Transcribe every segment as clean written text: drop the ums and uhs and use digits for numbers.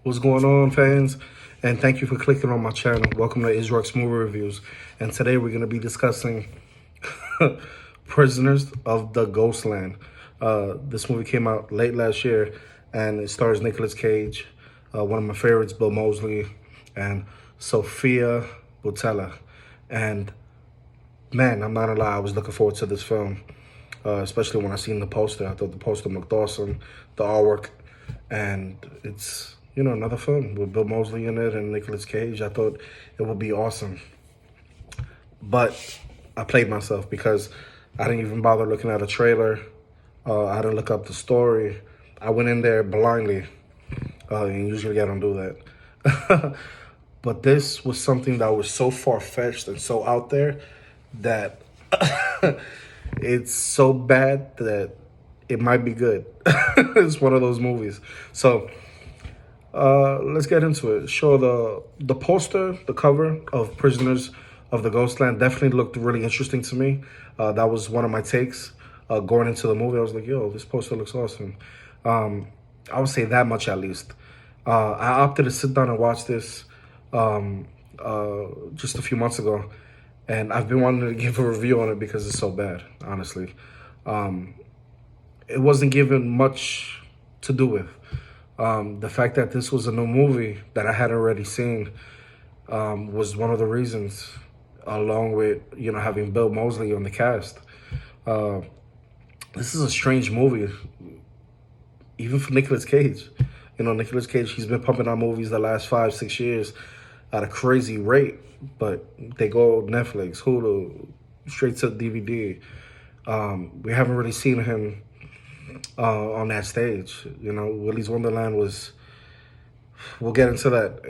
What's going on, fans? And thank you for clicking on my channel. Welcome to Israel's Movie Reviews. And today we're going to be discussing Prisoners of the Ghostland. This movie came out late last year, and it stars Nicolas Cage, one of my favorites, Bill Moseley, and Sofia Boutella. And man, I'm not gonna lie, I was looking forward to this film, especially when I seen the poster. I thought the poster looked awesome, the artwork, and it's, you know, another film with Bill Moseley in it and Nicolas Cage. I thought it would be awesome. But I played myself because I didn't even bother looking at a trailer. I didn't look up the story. I went in there blindly, and usually I don't do that. But this was something that was so far-fetched and so out there that it's so bad that it might be good. It's one of those movies. So let's get into it. Sure, the poster, the cover of Prisoners of the Ghostland definitely looked really interesting to me. That was one of my takes going into the movie. I was like, yo, this poster looks awesome. I would say that much at least. I opted to sit down and watch this just a few months ago, and I've been wanting to give a review on it because it's so bad, honestly. It wasn't given much to do with. The fact that this was a new movie that I had already seen was one of the reasons, along with, you know, having Bill Moseley on the cast. This is a strange movie, even for Nicolas Cage. You know, Nicolas Cage, he's been pumping out movies the last 5-6 years at a crazy rate, but they go Netflix, Hulu, straight to DVD. We haven't really seen him on that stage. You know, Willy's Wonderland was, we'll get into that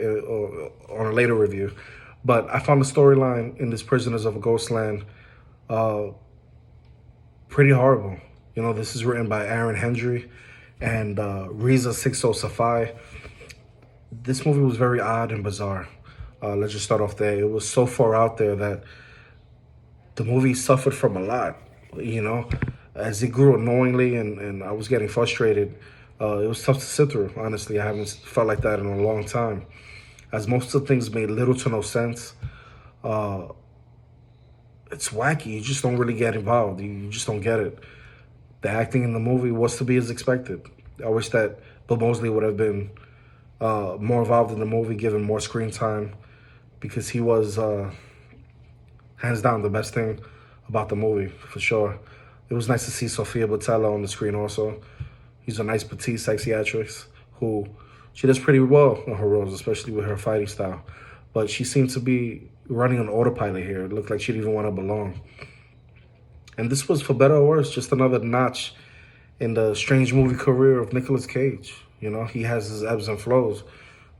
on a later review. But I found the storyline in this Prisoners of a Ghostland pretty horrible. You know, this is written by Aaron Hendry and Reza Sixo Safai. This movie was very odd and bizarre. Let's just start off there. It was so far out there that the movie suffered from a lot, you know. As it grew annoyingly and I was getting frustrated, it was tough to sit through, honestly. I haven't felt like that in a long time. As most of the things made little to no sense. It's wacky. You just don't really get involved. You just don't get it. The acting in the movie was to be as expected. I wish that Bill Moseley would have been more involved in the movie, given more screen time, because he was, hands down, the best thing about the movie, for sure. It was nice to see Sofia Boutella on the screen also. She's a nice, petite, sexy actress who, she does pretty well in her roles, especially with her fighting style. But she seemed to be running on autopilot here. It looked like she didn't even want to belong. And this was, for better or worse, just another notch in the strange movie career of Nicolas Cage. You know, he has his ebbs and flows.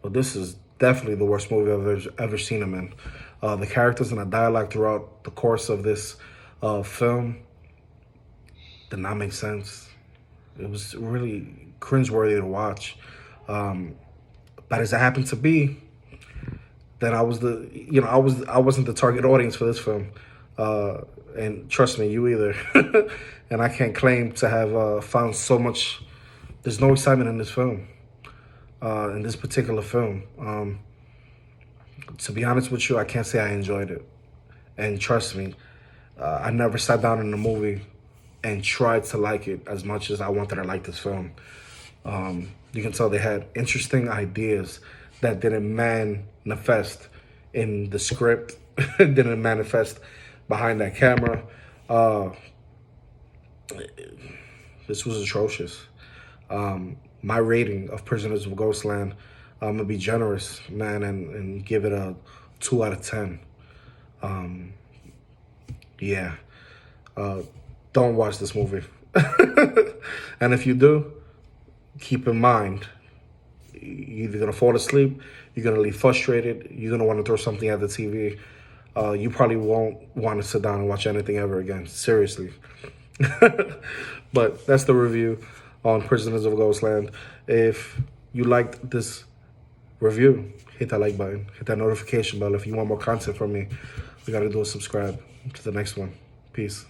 But this is definitely the worst movie I've ever seen him in. The characters and the dialogue throughout the course of this film did not make sense. It was really cringeworthy to watch. But as it happened to be, that I was the, you know, I wasn't the target audience for this film. And trust me, you either. And I can't claim to have found so much. There's no excitement in this film, in this particular film. To be honest with you, I can't say I enjoyed it. And trust me, I never sat down in a movie and tried to like it as much as I wanted to like this film. You can tell they had interesting ideas that didn't manifest in the script, didn't manifest behind that camera. This was atrocious. My rating of Prisoners of Ghostland, I'm gonna be generous, man, and give it a 2 out of 10. Yeah. Don't watch this movie. And if you do, keep in mind, you're either gonna fall asleep, you're gonna leave frustrated, you're gonna want to throw something at the TV. You probably won't want to sit down and watch anything ever again, seriously. But that's the review on Prisoners of Ghostland. If you liked this review, hit that like button, hit that notification bell. If you want more content from me, you gotta do is subscribe to the next one. Peace.